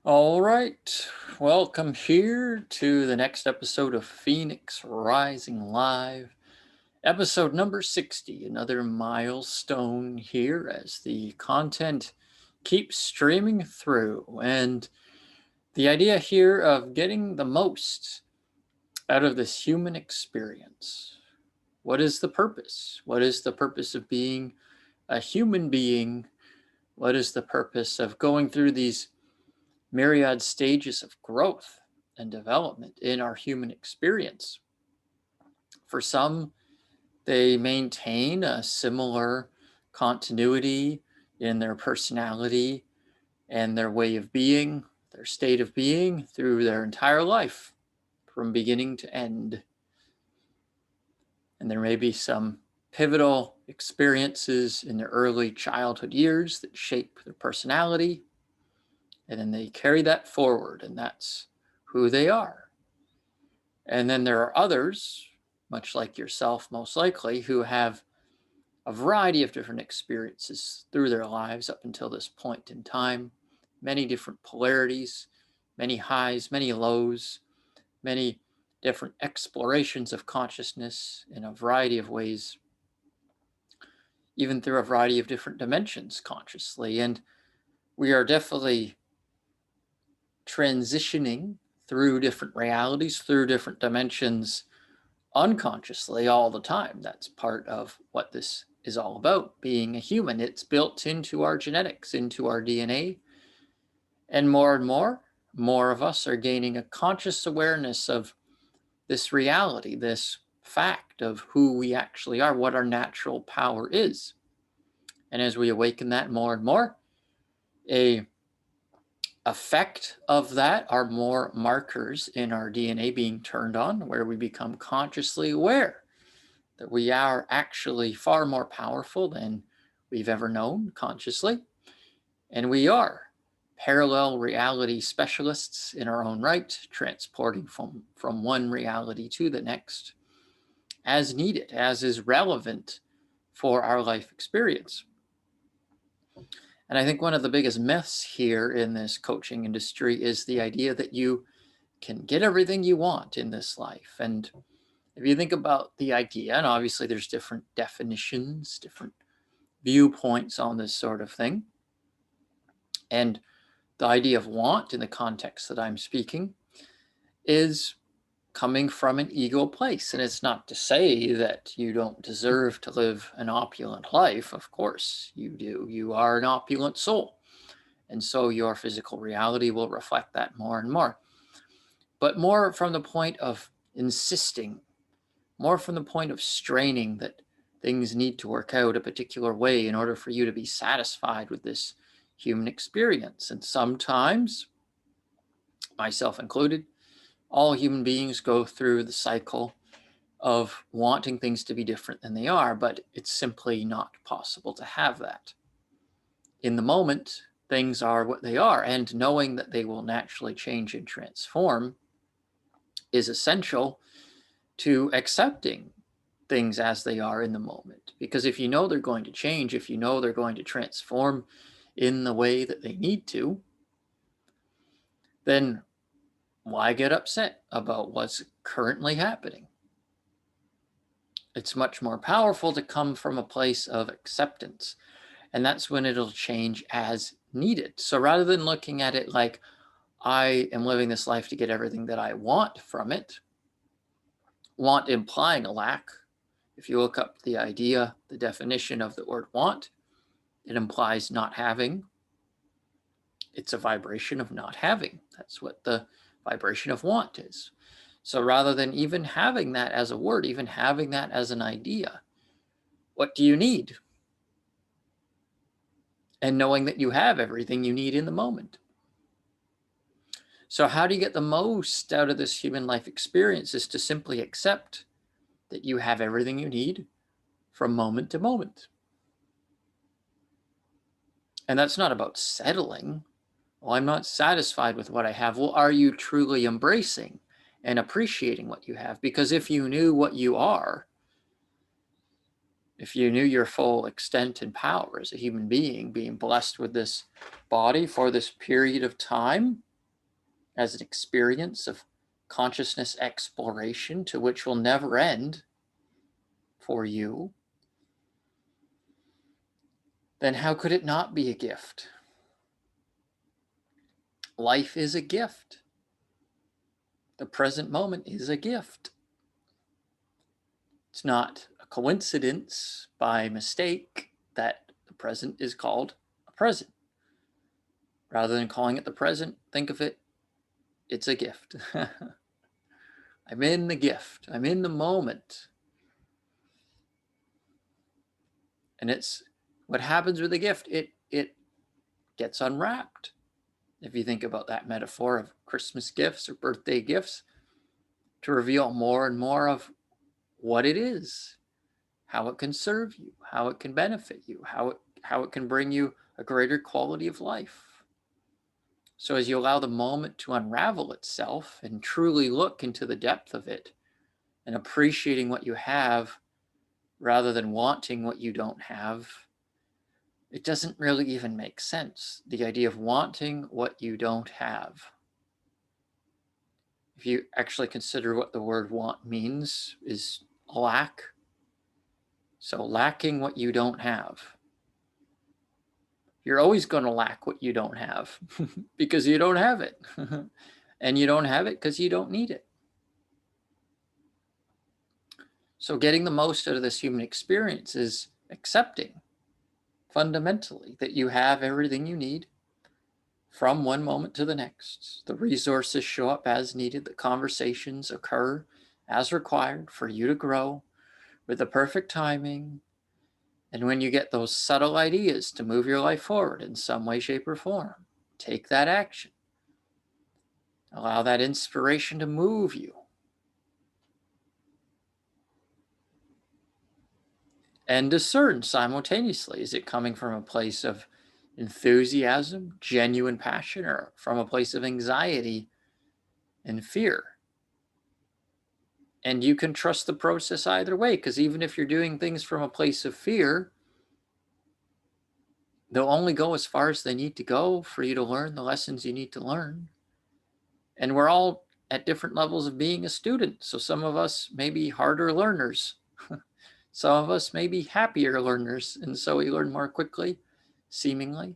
All right, welcome here to the next episode of Phoenix Rising Live, episode number 60, another milestone here as the content keeps streaming through. And the idea here of getting the most out of this human experience. What is the purpose? What is the purpose of being a human being? What is the purpose of going through these myriad stages of growth and development in our human experience? For some, they maintain a similar continuity in their personality and their way of being, their state of being through their entire life, from beginning to end. And there may be some pivotal experiences in their early childhood years that shape their personality, and then they carry that forward, and that's who they are. And then there are others, much like yourself, most likely, who have a variety of different experiences through their lives up until this point in time, many different polarities, many highs, many lows, many different explorations of consciousness in a variety of ways, even through a variety of different dimensions consciously. And we are definitely transitioning through different realities, through different dimensions unconsciously all the time. That's part of what this is all about, being a human. It's built into our genetics, into our DNA. And more of us are gaining a conscious awareness of this reality, this fact of who we actually are, what our natural power is. And as we awaken that more and more, a effect of that are more markers in our DNA being turned on, where we become consciously aware that we are actually far more powerful than we've ever known consciously. And we are parallel reality specialists in our own right, transporting from one reality to the next as needed, as is relevant for our life experience. And I think one of the biggest myths here in this coaching industry is the idea that you can get everything you want in this life. And if you think about the idea, and obviously there's different definitions, different viewpoints on this sort of thing. And the idea of want in the context that I'm speaking is coming from an ego place. And it's not to say that you don't deserve to live an opulent life. Of course you do. You are an opulent soul. And so your physical reality will reflect that more and more. But more from the point of insisting, more from the point of straining that things need to work out a particular way in order for you to be satisfied with this human experience. And sometimes, myself included, all human beings go through the cycle of wanting things to be different than they are, but it's simply not possible to have that. In the moment, things are what they are, and knowing that they will naturally change and transform is essential to accepting things as they are in the moment. Because if you know they're going to change, if you know they're going to transform in the way that they need to, then why get upset about what's currently happening? It's much more powerful to come from a place of acceptance. And that's when it'll change as needed. So rather than looking at it like, I am living this life to get everything that I want from it, want implying a lack. If you look up the idea, the definition of the word want, it implies not having. It's a vibration of not having. That's what the vibration of want is. So rather than even having that as a word, even having that as an idea, what do you need? And knowing that you have everything you need in the moment. So how do you get the most out of this human life experience is to simply accept that you have everything you need from moment to moment. And that's not about settling. Well, I'm not satisfied with what I have. Well, are you truly embracing and appreciating what you have? Because if you knew what you are, if you knew your full extent and power as a human being, being blessed with this body for this period of time, as an experience of consciousness exploration to which will never end for you, then how could it not be a gift? Life is a gift. The present moment is a gift. It's not a coincidence by mistake that the present is called a present. Rather than calling it the present, think of it, it's a gift. I'm in the gift. I'm in the moment. And it's what happens with a gift, it gets unwrapped. If you think about that metaphor of Christmas gifts or birthday gifts, to reveal more and more of what it is, how it can serve you, how it can benefit you, how it can bring you a greater quality of life. So as you allow the moment to unravel itself and truly look into the depth of it and appreciating what you have rather than wanting what you don't have, it doesn't really even make sense. The idea of wanting what you don't have. If you actually consider what the word want means, is lack. So lacking what you don't have. You're always going to lack what you don't have because you don't have it. And you don't have it because you don't need it. So getting the most out of this human experience is accepting fundamentally that you have everything you need from one moment to the next. The resources show up as needed. The conversations occur as required for you to grow with the perfect timing. And when you get those subtle ideas to move your life forward in some way, shape, or form, take that action. Allow that inspiration to move you. And discern simultaneously, is it coming from a place of enthusiasm, genuine passion, or from a place of anxiety and fear? And you can trust the process either way, because even if you're doing things from a place of fear, they'll only go as far as they need to go for you to learn the lessons you need to learn. And we're all at different levels of being a student. So some of us may be harder learners. Some of us may be happier learners, and so we learn more quickly, seemingly.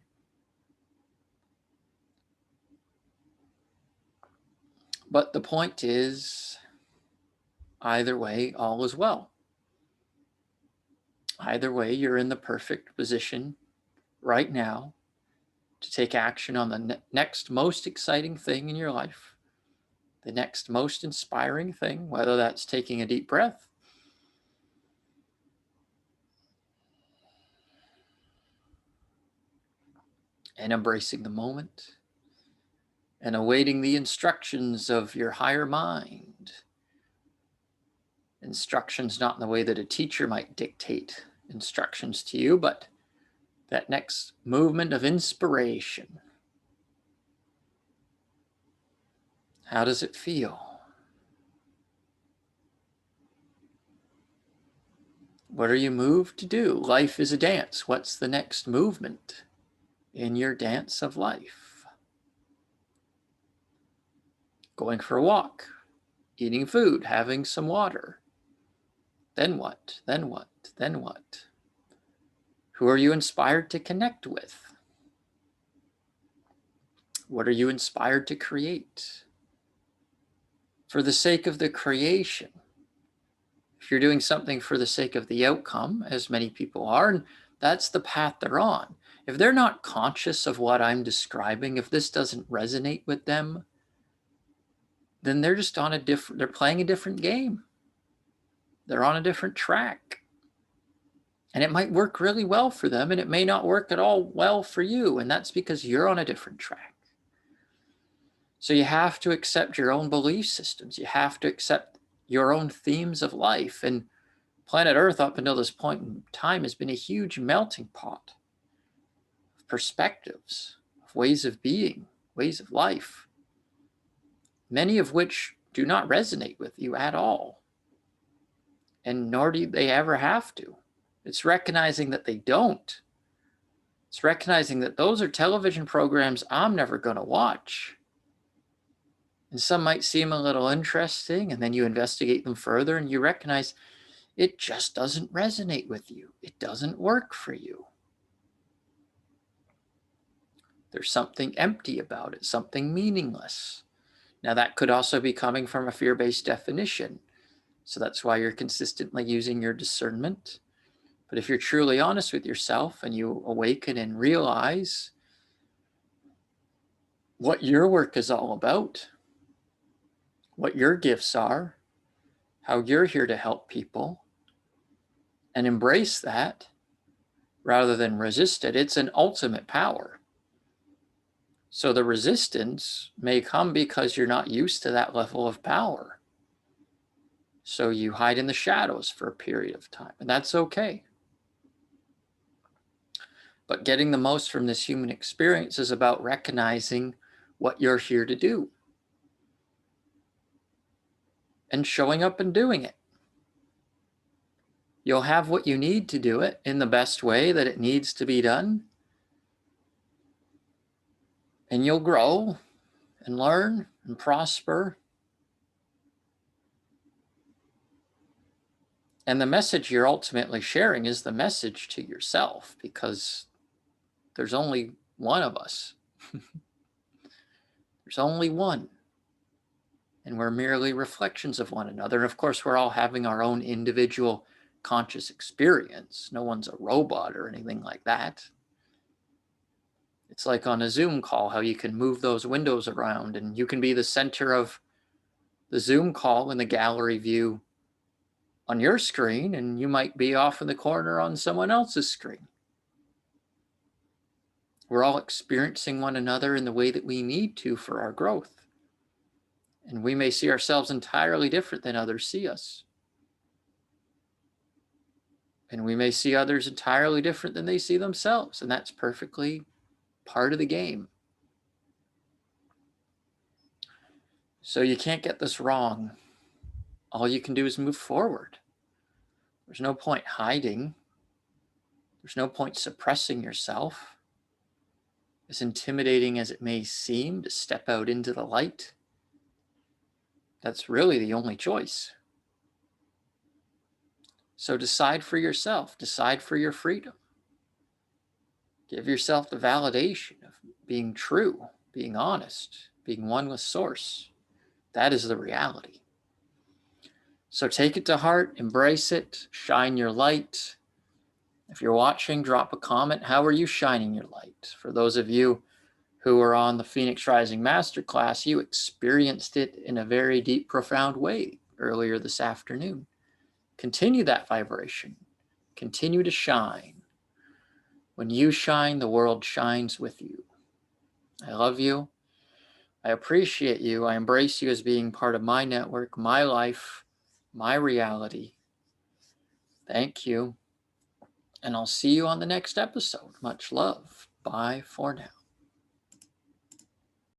But the point is, either way, all is well. Either way, you're in the perfect position right now to take action on the next most exciting thing in your life, the next most inspiring thing, whether that's taking a deep breath, and embracing the moment, and awaiting the instructions of your higher mind. Instructions not in the way that a teacher might dictate instructions to you, but that next movement of inspiration. How does it feel? What are you moved to do? Life is a dance. What's the next movement in your dance of life? Going for a walk, eating food, having some water. Then what? Then what? Then what? Who are you inspired to connect with? What are you inspired to create? For the sake of the creation. If you're doing something for the sake of the outcome, as many people are, and that's the path they're on. If they're not conscious of what I'm describing, if this doesn't resonate with them, then they're just on they're playing a different game. They're on a different track. And it might work really well for them, and it may not work at all well for you. And that's because you're on a different track. So you have to accept your own belief systems. You have to accept your own themes of life. And planet Earth, up until this point in time, has been a huge melting pot of perspectives, of ways of being, ways of life, many of which do not resonate with you at all. And nor do they ever have to. It's recognizing that they don't. It's recognizing that those are television programs I'm never going to watch. And some might seem a little interesting, and then you investigate them further and you recognize it just doesn't resonate with you. It doesn't work for you. There's something empty about it, something meaningless. Now, that could also be coming from a fear-based definition. So that's why you're consistently using your discernment. But if you're truly honest with yourself and you awaken and realize what your work is all about, what your gifts are, how you're here to help people, and embrace that rather than resist it, it's an ultimate power. So the resistance may come because you're not used to that level of power. So you hide in the shadows for a period of time, and that's okay. But getting the most from this human experience is about recognizing what you're here to do and showing up and doing it. You'll have what you need to do it in the best way that it needs to be done. And you'll grow and learn and prosper. And the message you're ultimately sharing is the message to yourself, because there's only one of us. There's only one. And we're merely reflections of one another. And of course, we're all having our own individual conscious experience. No one's a robot or anything like that. It's like on a Zoom call, how you can move those windows around and you can be the center of the Zoom call in the gallery view on your screen, and you might be off in the corner on someone else's screen. We're all experiencing one another in the way that we need to for our growth. And we may see ourselves entirely different than others see us. And we may see others entirely different than they see themselves. And that's perfectly part of the game. So you can't get this wrong. All you can do is move forward. There's no point hiding. There's no point suppressing yourself. As intimidating as it may seem to step out into the light, that's really the only choice. So decide for yourself. Decide for your freedom. Give yourself the validation of being true, being honest, being one with Source. That is the reality. So take it to heart, embrace it, shine your light. If you're watching, drop a comment. How are you shining your light? For those of you who are on the Phoenix Rising Masterclass, you experienced it in a very deep, profound way earlier this afternoon. Continue that vibration. Continue to shine. When you shine, the world shines with you. I love you. I appreciate you. I embrace you as being part of my network, my life, my reality. Thank you. And I'll see you on the next episode. Much love. Bye for now.